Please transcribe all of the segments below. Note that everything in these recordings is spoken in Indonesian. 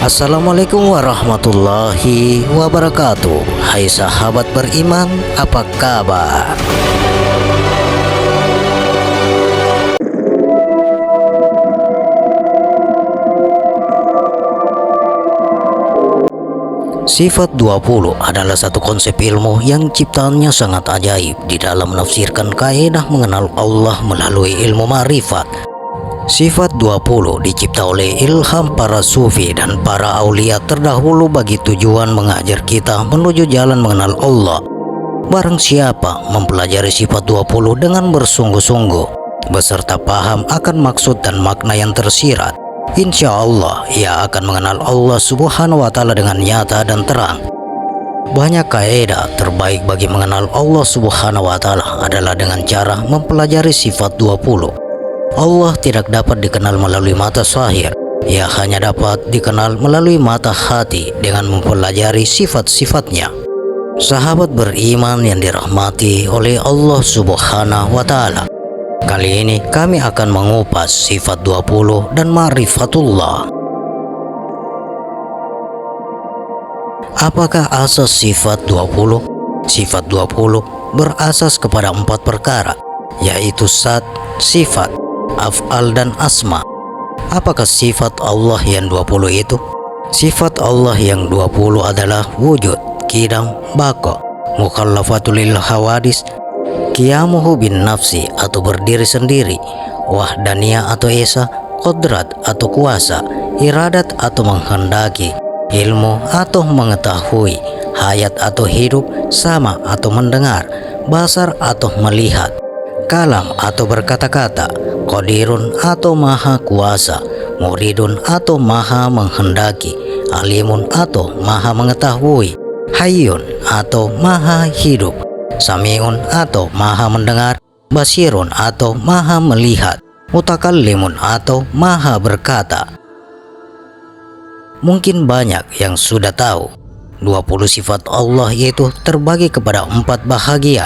Assalamualaikum warahmatullahi wabarakatuh. Hai sahabat beriman, apa kabar? Sifat 20 adalah satu konsep ilmu yang ciptaannya sangat ajaib di dalam menafsirkan kaidah mengenal Allah melalui ilmu ma'rifat. Sifat 20 dicipta oleh ilham para sufi dan para aulia terdahulu bagi tujuan mengajar kita menuju jalan mengenal Allah. Barang siapa mempelajari sifat 20 dengan bersungguh-sungguh beserta paham akan maksud dan makna yang tersirat, insya Allah ia akan mengenal Allah Subhanahu wa Ta'ala dengan nyata dan terang. Banyak kaidah terbaik bagi mengenal Allah Subhanahu wa Ta'ala adalah dengan cara mempelajari sifat 20. Allah tidak dapat dikenal melalui mata zahir, ia hanya dapat dikenal melalui mata hati dengan mempelajari sifat-sifatnya. Sahabat beriman yang dirahmati oleh Allah Subhanahu wa Ta'ala, kali ini kami akan mengupas sifat 20 dan ma'rifatullah. Apakah asas sifat 20? Sifat 20 berasas kepada 4 perkara, yaitu zat, sifat, af'al dan asma. Apakah sifat Allah yang 20 itu? Sifat Allah yang 20 adalah wujud, qidam, baqa, mukhallafatul lil hawadis, qiyamuhu bin nafsi atau berdiri sendiri, wahdaniyah atau esa, qudrat atau kuasa, iradat atau menghendaki, ilmu atau mengetahui, hayat atau hidup, sama atau mendengar, basar atau melihat, kalam atau berkata-kata, qadirun atau maha kuasa, muridun atau maha menghendaki, alimun atau maha mengetahui, hayyun atau maha hidup, sami'un atau maha mendengar, basirun atau maha melihat, mutakallimun atau maha berkata. Mungkin banyak yang sudah tahu 20 sifat Allah yaitu terbagi kepada 4 bahagian.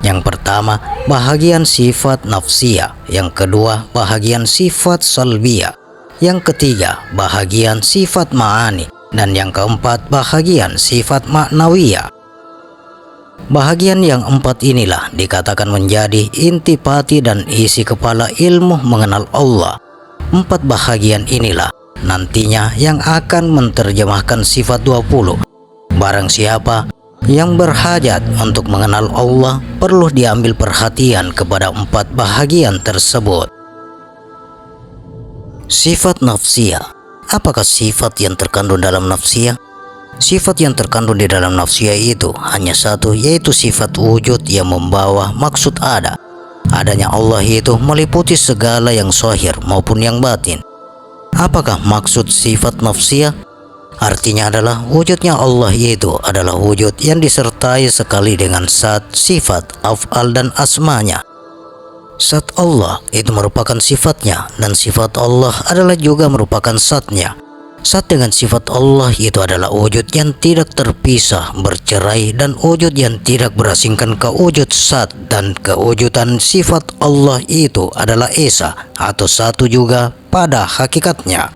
Yang pertama, bahagian sifat nafsiyah. Yang kedua, bahagian sifat salbiyah. Yang ketiga, bahagian sifat ma'ani. Dan yang keempat, bahagian sifat ma'nawiyah. Bahagian yang 4 inilah dikatakan menjadi intipati dan isi kepala ilmu mengenal Allah. 4 bahagian inilah nantinya yang akan menerjemahkan sifat 20. Barang siapa yang berhajat untuk mengenal Allah perlu diambil perhatian kepada 4 bahagian tersebut. Sifat nafsiyah. Apakah sifat yang terkandung dalam nafsiyah? Sifat yang terkandung di dalam nafsiyah itu hanya satu, yaitu sifat wujud yang membawa maksud ada. Adanya Allah itu meliputi segala yang zahir maupun yang batin. Apakah maksud sifat nafsiyah? Artinya adalah wujudnya Allah yaitu adalah wujud yang disertai sekali dengan zat, sifat, af'al dan asmanya. Zat Allah itu merupakan sifatnya dan sifat Allah adalah juga merupakan zatnya. Zat dengan sifat Allah itu adalah wujud yang tidak terpisah, bercerai, dan wujud yang tidak berasingkan ke wujud zat, dan kewujudan sifat Allah itu adalah esa atau satu juga pada hakikatnya.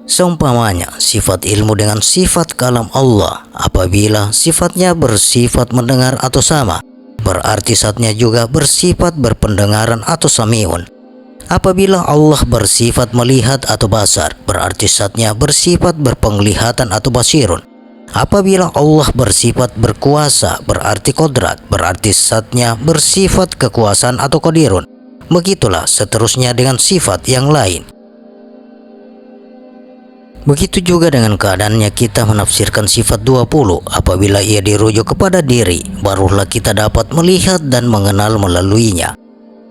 Seumpamanya sifat ilmu dengan sifat kalam Allah, apabila sifatnya bersifat mendengar atau sama, berarti zatnya juga bersifat berpendengaran atau sami'un. Apabila Allah bersifat melihat atau basar, berarti zatnya bersifat berpenglihatan atau basirun. Apabila Allah bersifat berkuasa, berarti kodrat, berarti zatnya bersifat kekuasaan atau qadirun. Begitulah seterusnya dengan sifat yang lain. Begitu juga dengan keadaannya kita menafsirkan sifat 20. Apabila ia dirujuk kepada diri, barulah kita dapat melihat dan mengenal melaluinya.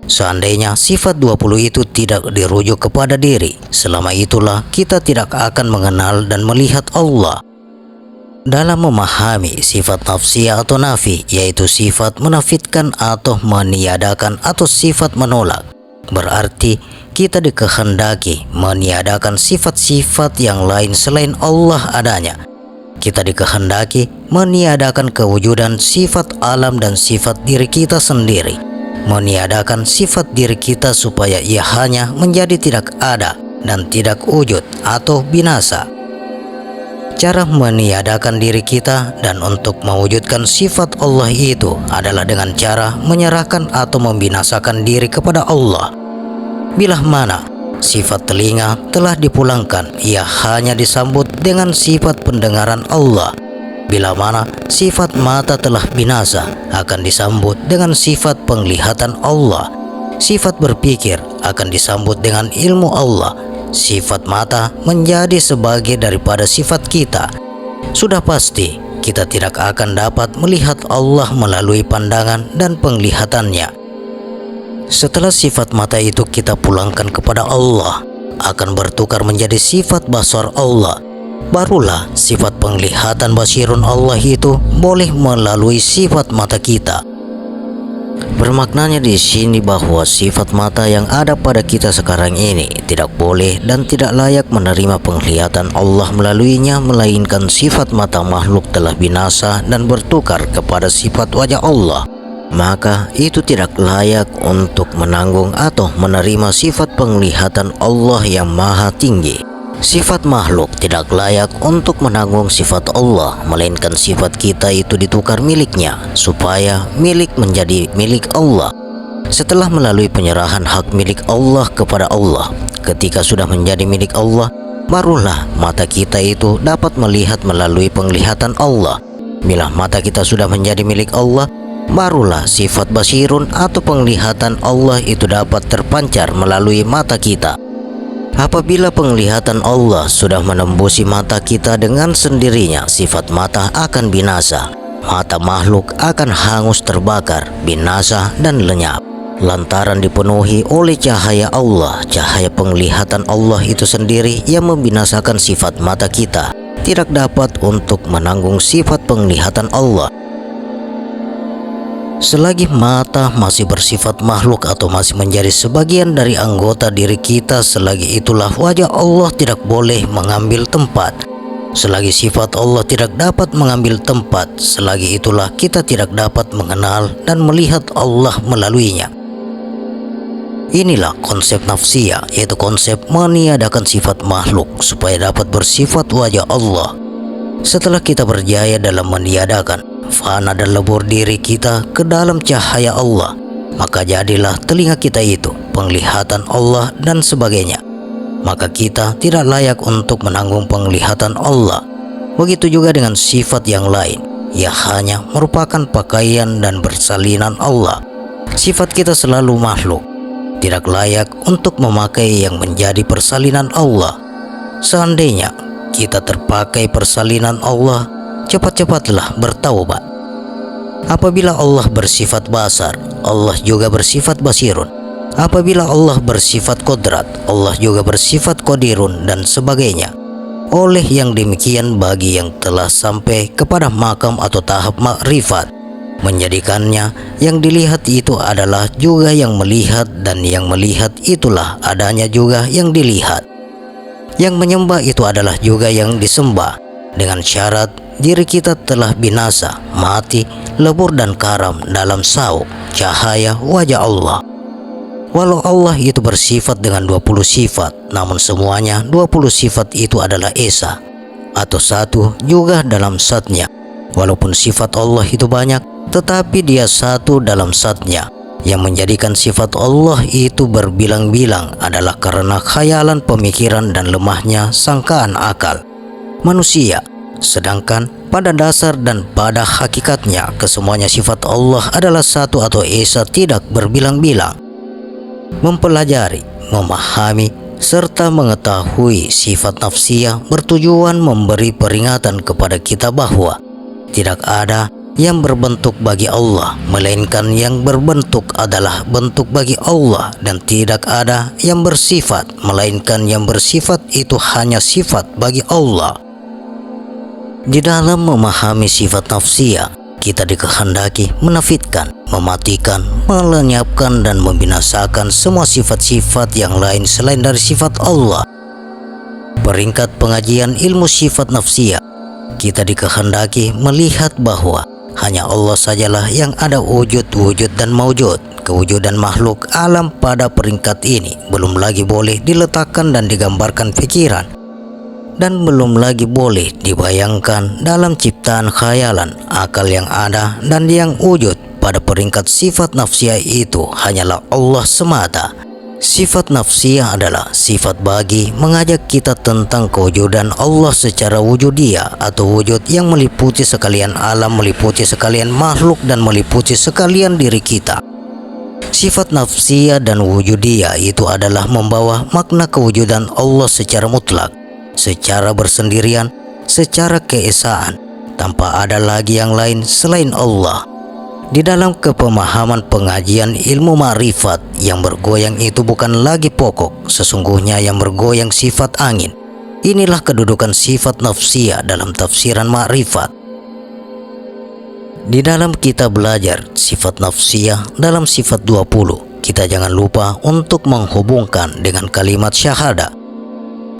Seandainya sifat 20 itu tidak dirujuk kepada diri, selama itulah kita tidak akan mengenal dan melihat Allah. Dalam memahami sifat nafsiyah atau nafi, yaitu sifat menafitkan atau meniadakan atau sifat menolak, berarti kita dikehendaki meniadakan sifat-sifat yang lain selain Allah adanya. Kita dikehendaki meniadakan kewujudan sifat alam dan sifat diri kita sendiri. Meniadakan sifat diri kita supaya ia hanya menjadi tidak ada dan tidak wujud atau binasa. Cara meniadakan diri kita dan untuk mewujudkan sifat Allah itu adalah dengan cara menyerahkan atau membinasakan diri kepada Allah. Bila mana sifat telinga telah dipulangkan, ia hanya disambut dengan sifat pendengaran Allah. Bila mana sifat mata telah binasa, akan disambut dengan sifat penglihatan Allah. Sifat berpikir akan disambut dengan ilmu Allah. Sifat mata menjadi sebagai daripada sifat kita. Sudah pasti kita tidak akan dapat melihat Allah melalui pandangan dan penglihatannya. Setelah sifat mata itu kita pulangkan kepada Allah, akan bertukar menjadi sifat basar Allah. Barulah sifat penglihatan basirun Allah itu boleh melalui sifat mata kita. Bermaknanya di sini bahwa sifat mata yang ada pada kita sekarang ini tidak boleh dan tidak layak menerima penglihatan Allah melaluinya, melainkan sifat mata makhluk telah binasa dan bertukar kepada sifat wajah Allah. Maka itu tidak layak untuk menanggung atau menerima sifat penglihatan Allah yang maha tinggi. Sifat makhluk tidak layak untuk menanggung sifat Allah, melainkan sifat kita itu ditukar miliknya, supaya milik menjadi milik Allah. Setelah melalui penyerahan hak milik Allah kepada Allah, ketika sudah menjadi milik Allah, barulah mata kita itu dapat melihat melalui penglihatan Allah. Bila mata kita sudah menjadi milik Allah, barulah sifat basirun atau penglihatan Allah itu dapat terpancar melalui mata kita. Apabila penglihatan Allah sudah menembusi mata kita, dengan sendirinya sifat mata akan binasa. Mata makhluk akan hangus terbakar, binasa dan lenyap. Lantaran dipenuhi oleh cahaya Allah, cahaya penglihatan Allah itu sendiri yang membinasakan sifat mata kita. Tidak dapat untuk menanggung sifat penglihatan Allah. Selagi mata masih bersifat makhluk atau masih menjadi sebagian dari anggota diri kita, selagi itulah wajah Allah tidak boleh mengambil tempat. Selagi sifat Allah tidak dapat mengambil tempat, selagi itulah kita tidak dapat mengenal dan melihat Allah melaluinya. Inilah konsep nafsiyah, yaitu konsep meniadakan sifat makhluk supaya dapat bersifat wajah Allah. Setelah kita berjaya dalam meniadakan, fana dan lebur diri kita ke dalam cahaya Allah, maka jadilah telinga kita itu penglihatan Allah dan sebagainya. Maka kita tidak layak untuk menanggung penglihatan Allah. Begitu juga dengan sifat yang lain, ia hanya merupakan pakaian dan bersalinan Allah. Sifat kita selalu makhluk, tidak layak untuk memakai yang menjadi persalinan Allah. Seandainya kita terpakai persalinan Allah, cepat-cepatlah bertaubat. Apabila Allah bersifat basar, Allah juga bersifat basirun. Apabila Allah bersifat kodrat, Allah juga bersifat kodirun dan sebagainya. Oleh yang demikian, bagi yang telah sampai kepada makam atau tahap makrifat, menjadikannya yang dilihat itu adalah juga yang melihat, dan yang melihat itulah adanya juga yang dilihat. Yang menyembah itu adalah juga yang disembah, dengan syarat diri kita telah binasa, mati, lebur dan karam dalam sauk cahaya wajah Allah. Walau Allah itu bersifat dengan 20 sifat, namun semuanya 20 sifat itu adalah esa atau satu juga dalam zatnya. Walaupun sifat Allah itu banyak, tetapi dia satu dalam zatnya. Yang menjadikan sifat Allah itu berbilang-bilang adalah karena khayalan pemikiran dan lemahnya sangkaan akal manusia. Sedangkan pada dasar dan pada hakikatnya, kesemuanya sifat Allah adalah satu atau esa, tidak berbilang-bilang. Mempelajari, memahami, serta mengetahui sifat nafsiyah bertujuan memberi peringatan kepada kita bahwa tidak ada yang berbentuk bagi Allah, melainkan yang berbentuk adalah bentuk bagi Allah, dan tidak ada yang bersifat, melainkan yang bersifat itu hanya sifat bagi Allah. Di dalam memahami sifat nafsiyah, kita dikehendaki menafidkan, mematikan, melenyapkan dan membinasakan semua sifat-sifat yang lain selain dari sifat Allah. Peringkat pengajian ilmu sifat nafsiyah, kita dikehendaki melihat bahwa hanya Allah sajalah yang ada wujud dan maujud. kewujudan makhluk alam pada peringkat ini belum lagi boleh diletakkan dan digambarkan pikiran, dan belum lagi boleh dibayangkan dalam ciptaan khayalan akal yang ada dan yang wujud. Pada peringkat sifat nafsiyah itu hanyalah Allah semata. Sifat nafsiyah adalah sifat bagi mengajak kita tentang kewujudan Allah secara wujudiyah atau wujud yang meliputi sekalian alam, meliputi sekalian makhluk, dan meliputi sekalian diri kita. Sifat nafsiyah dan wujudiyah itu adalah membawa makna kewujudan Allah secara mutlak, secara bersendirian, secara keesaan, tanpa ada lagi yang lain selain Allah. Di dalam kepemahaman pengajian ilmu ma'rifat, yang bergoyang itu bukan lagi pokok, sesungguhnya yang bergoyang sifat angin. Inilah kedudukan sifat nafsiyah dalam tafsiran ma'rifat. Di dalam kita belajar sifat nafsiyah dalam sifat 20, kita jangan lupa untuk menghubungkan dengan kalimat syahadah.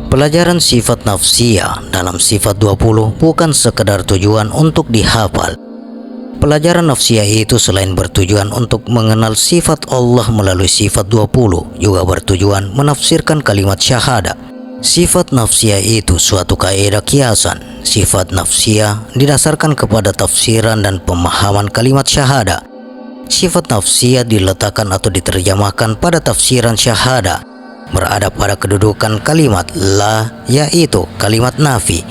Pelajaran sifat nafsiyah dalam sifat 20 bukan sekedar tujuan untuk dihafal. Pelajaran nafsiyah itu selain bertujuan untuk mengenal sifat Allah melalui sifat 20, juga bertujuan menafsirkan kalimat syahadah. Sifat nafsiyah itu suatu kaidah kiasan. Sifat nafsiyah didasarkan kepada tafsiran dan pemahaman kalimat syahadah. Sifat nafsiyah diletakkan atau diterjemahkan pada tafsiran syahadah, berada pada kedudukan kalimat la, yaitu kalimat nafi.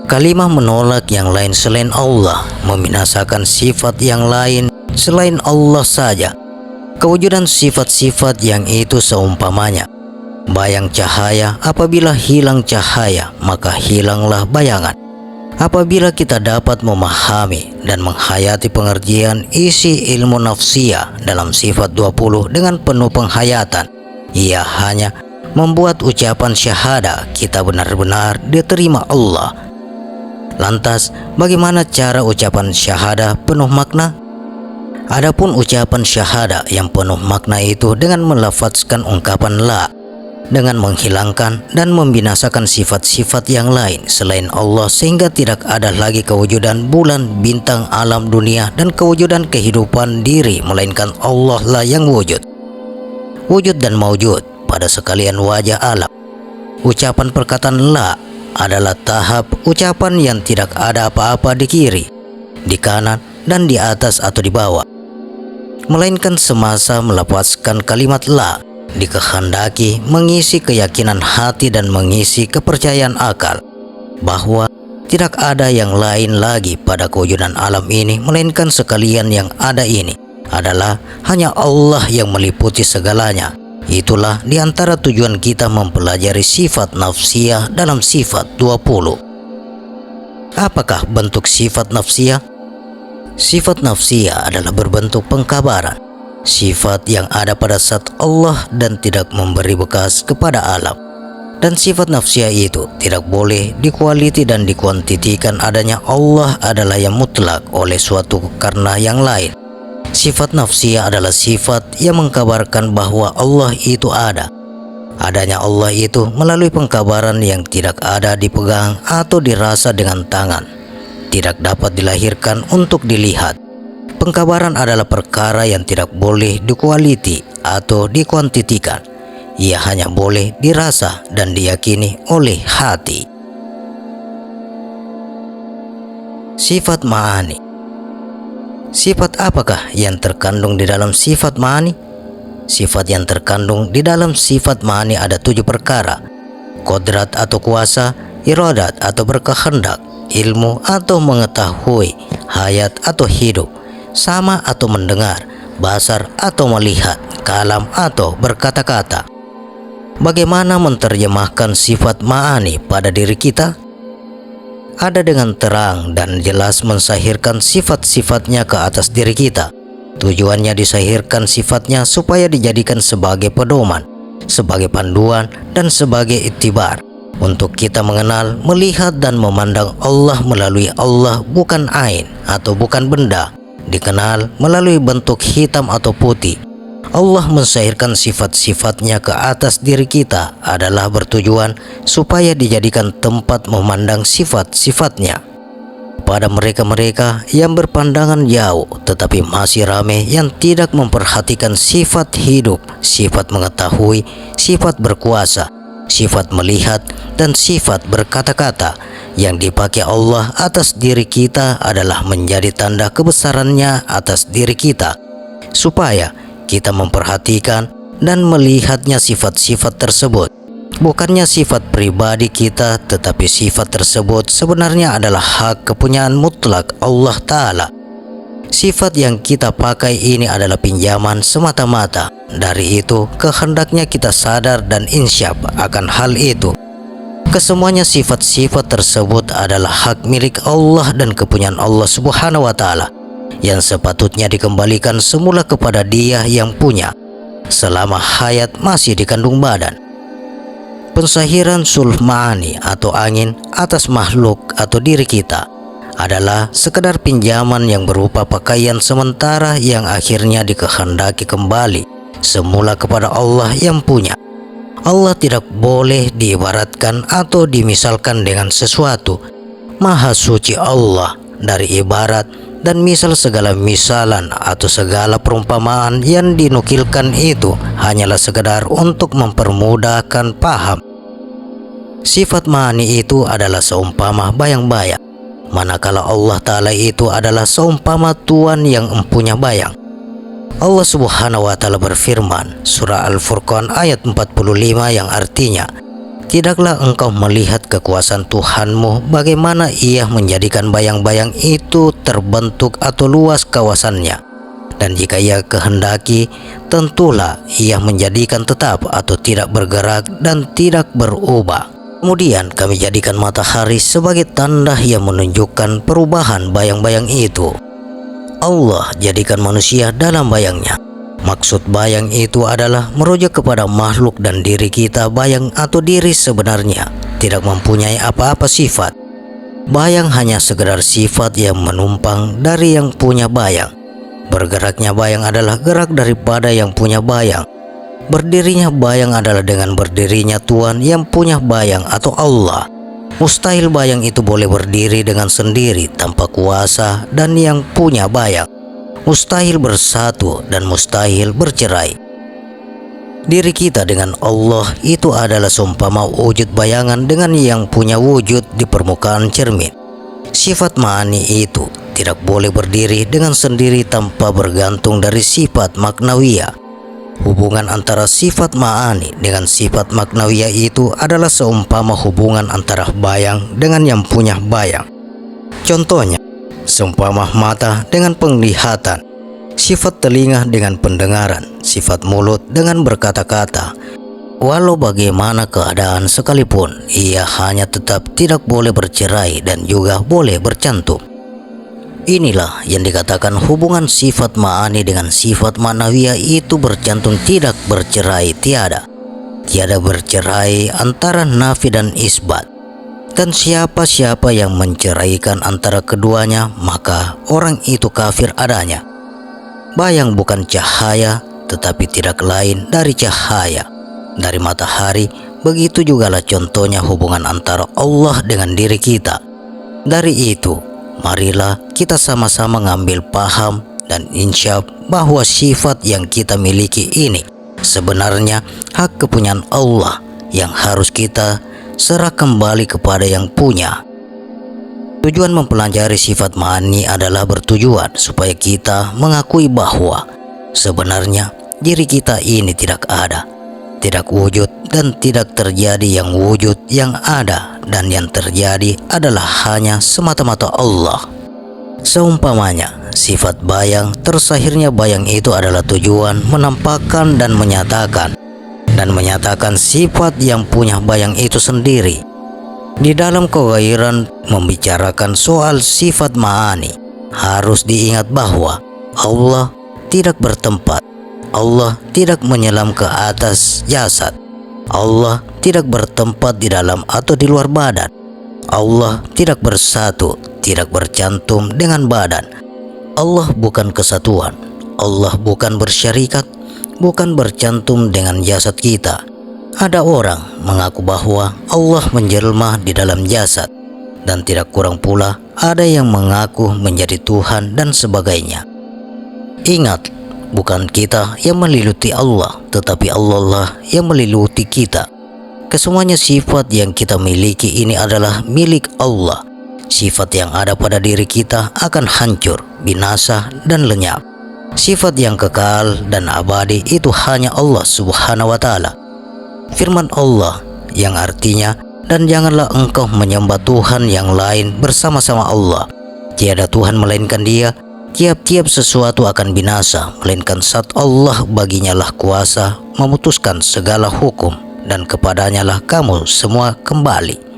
Kalimah menolak yang lain selain Allah, membinasakan sifat yang lain selain Allah saja. Kewujudan sifat-sifat yang itu seumpamanya bayang cahaya. Apabila hilang cahaya, maka hilanglah bayangan. Apabila kita dapat memahami dan menghayati pengertian isi ilmu nafsiyah dalam sifat 20 dengan penuh penghayatan, ia hanya membuat ucapan syahadah kita benar-benar diterima Allah. Lantas, bagaimana cara ucapan syahadah penuh makna? Adapun ucapan syahadah yang penuh makna itu dengan melafazkan ungkapan la, dengan menghilangkan dan membinasakan sifat-sifat yang lain selain Allah, sehingga tidak ada lagi kewujudan bulan, bintang, alam dunia, dan kewujudan kehidupan diri, melainkan Allah lah yang wujud. Wujud dan maujud pada sekalian wajah alam. Ucapan perkataan la adalah tahap ucapan yang tidak ada apa-apa di kiri, di kanan, dan di atas atau di bawah, melainkan semasa melafazkan kalimat la dikehendaki mengisi keyakinan hati dan mengisi kepercayaan akal bahwa tidak ada yang lain lagi pada kewujudan alam ini, melainkan sekalian yang ada ini adalah hanya Allah yang meliputi segalanya. Itulah diantara tujuan kita mempelajari sifat nafsiyah dalam sifat 20. Apakah bentuk sifat nafsiyah? Sifat nafsiyah adalah berbentuk pengkabaran, sifat yang ada pada zat Allah dan tidak memberi bekas kepada alam. Dan sifat nafsiyah itu tidak boleh dikualiti dan dikuantitikan. Adanya Allah adalah yang mutlak oleh suatu karena yang lain. Sifat nafsiyah adalah sifat yang mengkabarkan bahwa Allah itu ada. Adanya Allah itu melalui pengkabaran yang tidak ada dipegang atau dirasa dengan tangan, tidak dapat dilahirkan untuk dilihat. Pengkabaran adalah perkara yang tidak boleh dikualiti atau dikuantitikan. Ia hanya boleh dirasa dan diyakini oleh hati. Sifat ma'ani. Sifat apakah yang terkandung di dalam sifat ma'ani? Sifat yang terkandung di dalam sifat ma'ani ada 7 perkara: kodrat atau kuasa, iradat atau berkehendak, ilmu atau mengetahui, hayat atau hidup, sama atau mendengar, basar atau melihat, kalam atau berkata-kata. Bagaimana menerjemahkan sifat ma'ani pada diri kita? Ada dengan terang dan jelas mensahirkan sifat-sifatnya ke atas diri kita. Tujuannya disahirkan sifatnya supaya dijadikan sebagai pedoman, sebagai panduan, dan sebagai iktibar untuk kita mengenal, melihat, dan memandang Allah melalui Allah, bukan ain atau bukan benda, dikenal melalui bentuk hitam atau putih. Allah mensahirkan sifat-sifatnya ke atas diri kita adalah bertujuan supaya dijadikan tempat memandang sifat-sifatnya. kepada mereka-mereka yang berpandangan jauh, tetapi masih ramai yang tidak memperhatikan sifat hidup, sifat mengetahui, sifat berkuasa, sifat melihat, dan sifat berkata-kata yang dipakai Allah atas diri kita adalah menjadi tanda kebesarannya atas diri kita, supaya kita memperhatikan dan melihatnya sifat-sifat tersebut. Bukannya sifat pribadi kita, tetapi sifat tersebut sebenarnya adalah hak kepunyaan mutlak Allah Ta'ala. Sifat yang kita pakai ini adalah pinjaman semata-mata. Dari itu, kehendaknya kita sadar dan insyaf akan hal itu. Kesemuanya sifat-sifat tersebut adalah hak milik Allah dan kepunyaan Allah Subhanahu wa Ta'ala, yang sepatutnya dikembalikan semula kepada Dia yang punya, selama hayat masih dikandung badan. Pensahiran sulh ma'ani atau angin atas makhluk atau diri kita adalah sekedar pinjaman yang berupa pakaian sementara yang akhirnya dikehendaki kembali semula kepada Allah yang punya. Allah tidak boleh diibaratkan atau dimisalkan dengan sesuatu. Maha suci Allah dari ibarat dan misal. Segala misalan atau segala perumpamaan yang dinukilkan itu hanyalah sekedar untuk mempermudahkan paham. Sifat ma'ani itu adalah seumpama bayang-bayang, manakala Allah Ta'ala itu adalah seumpama Tuhan yang empunya bayang. Allah Subhanahu wa Ta'ala berfirman, surah Al-Furqan ayat 45, yang artinya, tidaklah engkau melihat kekuasaan Tuhanmu, bagaimana Ia menjadikan bayang-bayang itu terbentuk atau luas kawasannya, dan jika Ia kehendaki, tentulah Ia menjadikan tetap atau tidak bergerak dan tidak berubah. Kemudian kami jadikan matahari sebagai tanda yang menunjukkan perubahan bayang-bayang itu. Allah jadikan manusia dalam bayangnya. Maksud bayang itu adalah merujuk kepada makhluk dan diri kita. Bayang atau diri sebenarnya tidak mempunyai apa-apa sifat. Bayang hanya sekedar sifat yang menumpang dari yang punya bayang. Bergeraknya bayang adalah gerak daripada yang punya bayang. Berdirinya bayang adalah dengan berdirinya Tuhan yang punya bayang atau Allah. Mustahil bayang itu boleh berdiri dengan sendiri tanpa kuasa dan yang punya bayang. Mustahil bersatu dan mustahil bercerai. Diri kita dengan Allah itu adalah seumpama wujud bayangan dengan yang punya wujud di permukaan cermin. Sifat ma'ani itu tidak boleh berdiri dengan sendiri tanpa bergantung dari sifat maknawiyah. Hubungan antara sifat ma'ani dengan sifat maknawiyah itu adalah seumpama hubungan antara bayang dengan yang punya bayang. Contohnya, seumpama mata dengan penglihatan, sifat telinga dengan pendengaran, sifat mulut dengan berkata-kata. Walau bagaimana keadaan sekalipun, ia hanya tetap tidak boleh bercerai dan juga boleh bercantum. Inilah yang dikatakan hubungan sifat ma'ani dengan sifat ma'nawiyah itu bercantum tidak bercerai tiada. Tiada bercerai antara nafi dan isbat. Dan siapa-siapa yang menceraikan antara keduanya, maka orang itu kafir adanya. Bayang bukan cahaya, tetapi tidak lain dari cahaya dari matahari. Begitu jugalah contohnya hubungan antara Allah dengan diri kita. Dari itu, marilah kita sama-sama ngambil paham dan insyaf bahwa sifat yang kita miliki ini sebenarnya hak kepunyaan Allah yang harus kita serah kembali kepada yang punya. Tujuan mempelajari sifat ma'ani adalah bertujuan supaya kita mengakui bahwa sebenarnya diri kita ini tidak ada, tidak wujud dan tidak terjadi yang wujud, yang ada dan yang terjadi adalah hanya semata-mata Allah. Seumpamanya sifat bayang, tersahirnya bayang itu adalah tujuan menampakkan dan menyatakan sifat yang punya bayang itu sendiri. Di dalam keghairan membicarakan soal sifat ma'ani, harus diingat bahwa Allah tidak bertempat, Allah tidak menyelam ke atas jasad, Allah tidak bertempat di dalam atau di luar badan, Allah tidak bersatu, tidak bercantum dengan badan. Allah bukan kesatuan, Allah bukan bersyarikat, bukan bercantum dengan jasad kita. Ada orang mengaku bahwa Allah menjelma di dalam jasad. dan tidak kurang pula ada yang mengaku menjadi Tuhan dan sebagainya. Ingat, bukan kita yang meliluti Allah, tetapi Allah lah yang meliluti kita. Kesemuanya sifat yang kita miliki ini adalah milik Allah. Sifat yang ada pada diri kita akan hancur, binasa, dan lenyap. Sifat yang kekal dan abadi itu hanya Allah Subhanahu wa Ta'ala. Firman Allah yang artinya, "Dan janganlah engkau menyembah Tuhan yang lain bersama-sama Allah. Tiada Tuhan melainkan Dia. Tiap-tiap sesuatu akan binasa, melainkan saat Allah baginya lah kuasa memutuskan segala hukum, dan kepadanya lah kamu semua kembali."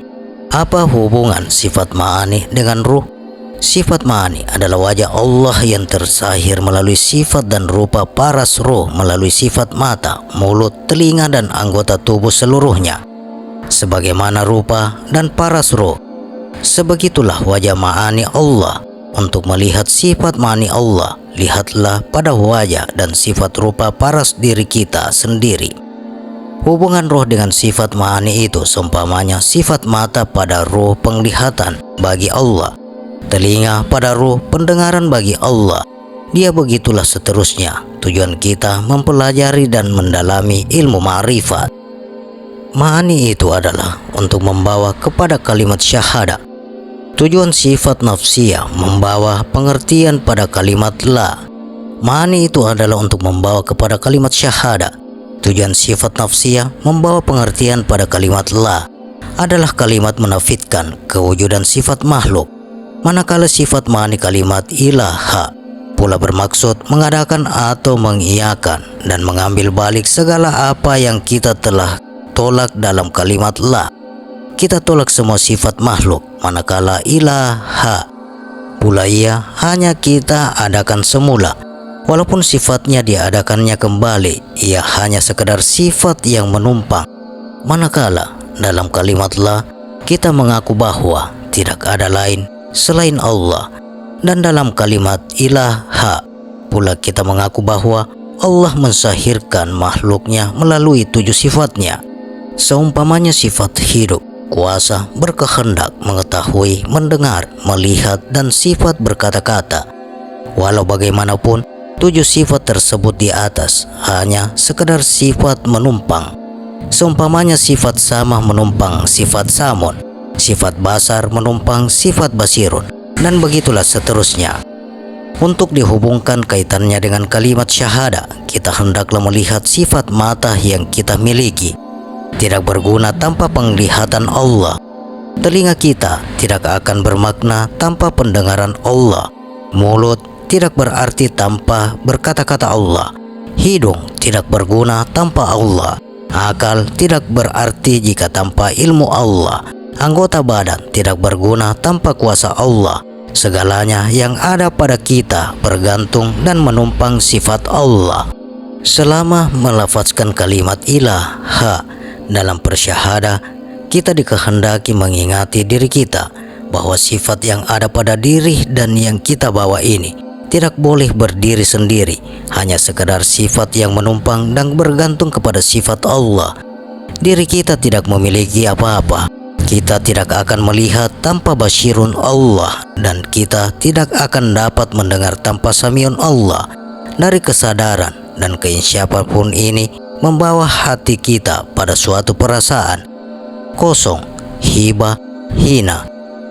Apa hubungan sifat ma'ani dengan ruh? Sifat ma'ani adalah wajah Allah yang tersahir melalui sifat dan rupa paras ruh melalui sifat mata, mulut, telinga, dan anggota tubuh seluruhnya. Sebagaimana rupa dan paras ruh, sebegitulah wajah ma'ani Allah. Untuk melihat sifat ma'ani Allah, lihatlah pada wajah dan sifat rupa paras diri kita sendiri. Hubungan roh dengan sifat ma'ani itu seumpamanya sifat mata pada ruh penglihatan bagi Allah, telinga pada ruh pendengaran bagi Allah. Dia begitulah seterusnya. Tujuan kita mempelajari dan mendalami ilmu ma'rifat. Ma'ani itu adalah untuk membawa kepada kalimat syahadat. Tujuan sifat nafsiyah membawa pengertian pada kalimat la. Ma'ani itu adalah untuk membawa kepada kalimat syahadat. Tujuan sifat nafsiyah membawa pengertian pada kalimat la adalah kalimat menafidkan kewujudan sifat makhluk. Manakala sifat ma'ani kalimat ilaha pula bermaksud mengadakan atau mengiyakan dan mengambil balik segala apa yang kita telah tolak dalam kalimat la. Kita tolak semua sifat makhluk, manakala ilaha pula ia hanya kita adakan semula. Walaupun sifatnya diadakannya kembali, ia hanya sekedar sifat yang menumpang. Manakala dalam kalimat la kita mengaku bahwa tidak ada lain selain Allah, dan dalam kalimat ilaha pula kita mengaku bahwa Allah mensahirkan makhluknya melalui 7 sifatnya. Seumpamanya sifat hidup, kuasa, berkehendak, mengetahui, mendengar, melihat, dan sifat berkata-kata. Walau bagaimanapun, 7 sifat tersebut di atas hanya sekedar sifat menumpang. Seumpamanya sifat samah menumpang sifat samun, sifat basar menumpang sifat basirun, dan begitulah seterusnya. Untuk dihubungkan kaitannya dengan kalimat syahada, kita hendaklah melihat sifat mata yang kita miliki. Tidak berguna tanpa penglihatan Allah. Telinga kita tidak akan bermakna tanpa pendengaran Allah. Mulut tidak berarti tanpa berkata-kata Allah. Hidung tidak berguna tanpa Allah. Akal tidak berarti jika tanpa ilmu Allah. Anggota badan tidak berguna tanpa kuasa Allah. Segalanya yang ada pada kita bergantung dan menumpang sifat Allah. Selama melafazkan kalimat ilaha dalam persyahada, kita dikehendaki mengingati diri kita bahwa sifat yang ada pada diri dan yang kita bawa ini tidak boleh berdiri sendiri, hanya sekedar sifat yang menumpang dan bergantung kepada sifat Allah. Diri kita tidak memiliki apa-apa. Kita tidak akan melihat tanpa basirun Allah, dan kita tidak akan dapat mendengar tanpa samiun Allah. Dari kesadaran dan keinsyafan pun ini membawa hati kita pada suatu perasaan kosong, hibah, hina,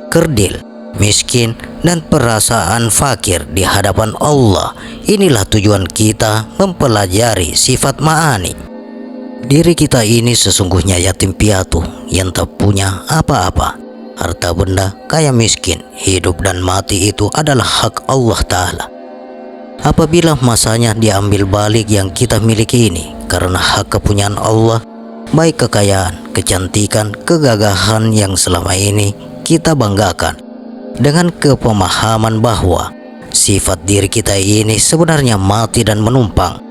kerdil, miskin, dan perasaan fakir di hadapan Allah. Inilah tujuan kita mempelajari sifat ma'ani. Diri kita ini sesungguhnya yatim piatu yang tak punya apa-apa. Harta benda, kaya miskin, hidup dan mati itu adalah hak Allah Ta'ala. Apabila masanya diambil balik yang kita miliki ini karena hak kepunyaan Allah, baik kekayaan, kecantikan, kegagahan yang selama ini kita banggakan, dengan kepemahaman bahwa sifat diri kita ini sebenarnya mati dan menumpang.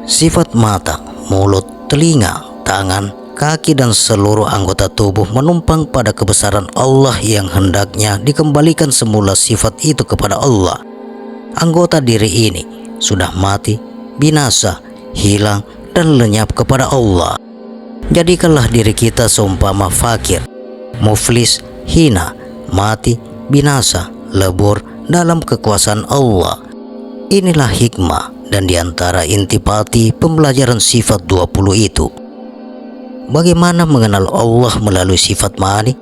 Sifat mata, mulut, telinga, tangan, kaki, dan seluruh anggota tubuh menumpang pada kebesaran Allah yang hendaknya dikembalikan semula sifat itu kepada Allah. Anggota diri ini sudah mati, binasa, hilang, dan lenyap kepada Allah. Jadikanlah diri kita seumpama fakir, muflis, hina, mati, binasa, lebur dalam kekuasaan Allah. Inilah hikmah dan diantara intipati pembelajaran sifat 20 itu. Bagaimana mengenal Allah melalui sifat ma'ani?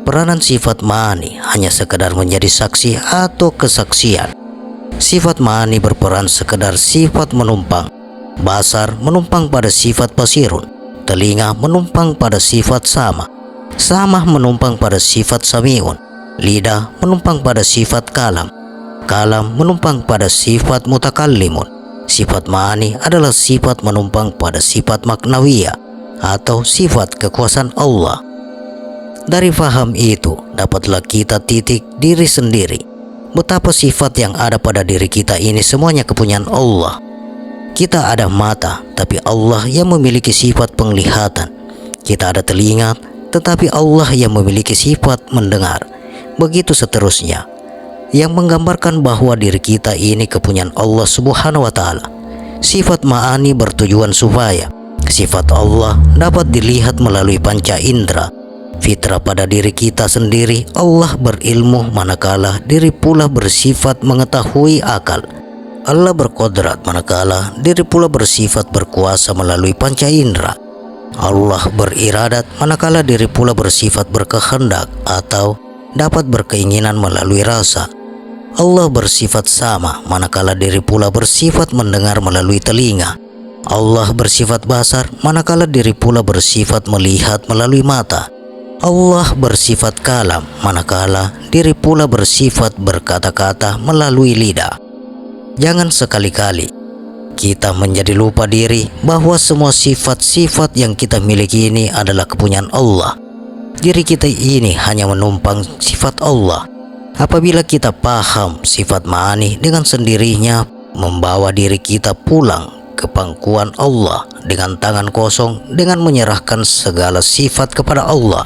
Peranan sifat ma'ani hanya sekedar menjadi saksi atau kesaksian. Sifat ma'ani berperan sekedar sifat menumpang. Basar menumpang pada sifat basirun, telinga menumpang pada sifat sama, samah menumpang pada sifat samiun, lidah menumpang pada sifat kalam, kalam menumpang pada sifat mutakallimun. Sifat ma'ani adalah sifat menumpang pada sifat maknawiyah atau sifat kekuasaan Allah. Dari faham itu dapatlah kita titik diri sendiri betapa sifat yang ada pada diri kita ini semuanya kepunyaan Allah. Kita ada mata, tapi Allah yang memiliki sifat penglihatan. Kita ada telinga, tetapi Allah yang memiliki sifat mendengar. Begitu seterusnya, yang menggambarkan bahwa diri kita ini kepunyaan Allah Subhanahu wa Ta'ala. Sifat ma'ani bertujuan supaya sifat Allah dapat dilihat melalui panca indera. Fitrah pada diri kita sendiri, Allah berilmu, manakala diri pula bersifat mengetahui akal. Allah berkodrat, manakala diri pula bersifat berkuasa melalui panca indera. Allah beriradat, manakala diri pula bersifat berkehendak atau dapat berkeinginan melalui rasa. Allah bersifat sama, manakala diri pula bersifat mendengar melalui telinga. Allah bersifat basar, manakala diri pula bersifat melihat melalui mata. Allah bersifat kalam, manakala diri pula bersifat berkata-kata melalui lidah. Jangan sekali-kali kita menjadi lupa diri bahwa semua sifat-sifat yang kita miliki ini adalah kepunyaan Allah. Diri kita ini hanya menumpang sifat Allah. Apabila kita paham sifat ma'ani, dengan sendirinya membawa diri kita pulang ke pangkuan Allah dengan tangan kosong, dengan menyerahkan segala sifat kepada Allah.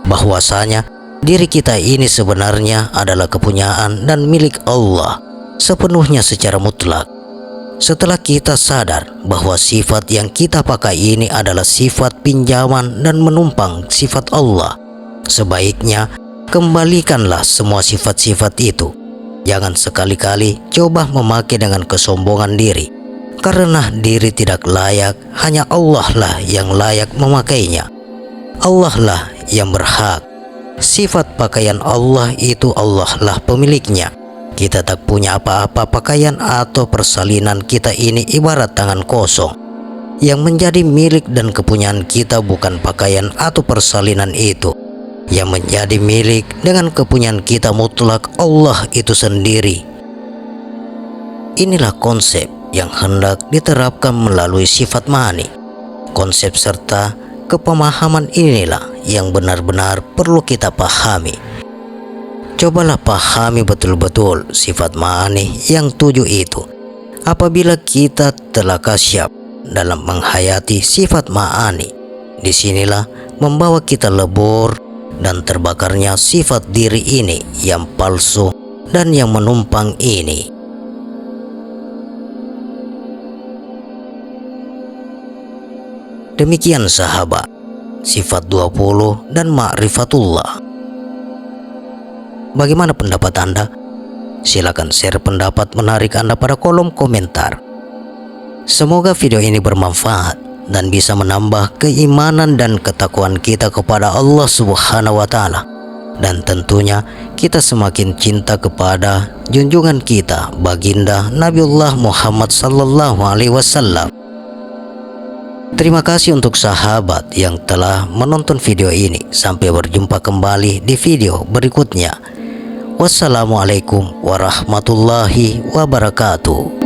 Bahwasanya diri kita ini sebenarnya adalah kepunyaan dan milik Allah sepenuhnya secara mutlak. Setelah kita sadar bahwa sifat yang kita pakai ini adalah sifat pinjaman dan menumpang sifat Allah, sebaiknya kembalikanlah semua sifat-sifat itu. Jangan sekali-kali coba memakai dengan kesombongan diri, karena diri tidak layak, hanya Allah lah yang layak memakainya. Allah lah yang berhak. Sifat pakaian Allah itu Allah lah pemiliknya. Kita tak punya apa-apa. Pakaian atau persalinan kita ini ibarat tangan kosong. Yang menjadi milik dan kepunyaan kita bukan pakaian atau persalinan itu. Yang menjadi milik dengan kepunyaan kita mutlak Allah itu sendiri. Inilah konsep yang hendak diterapkan melalui sifat ma'ani. Konsep serta kepemahaman inilah yang benar-benar perlu kita pahami. Cobalah pahami betul-betul sifat ma'ani yang 7 itu. Apabila kita telah kasyaf dalam menghayati sifat ma'ani, disinilah membawa kita lebur dan terbakarnya sifat diri ini yang palsu dan yang menumpang ini. Demikian sahabat, sifat 20 dan ma'rifatullah. Bagaimana pendapat Anda? Silakan share pendapat menarik Anda pada kolom komentar. Semoga video ini bermanfaat dan bisa menambah keimanan dan ketakwaan kita kepada Allah Subhanahu wa Ta'ala. Dan tentunya kita semakin cinta kepada junjungan kita baginda Nabiullah Muhammad sallallahu alaihi wasallam. Terima kasih untuk sahabat yang telah menonton video ini. Sampai berjumpa kembali di video berikutnya. Wassalamualaikum warahmatullahi wabarakatuh.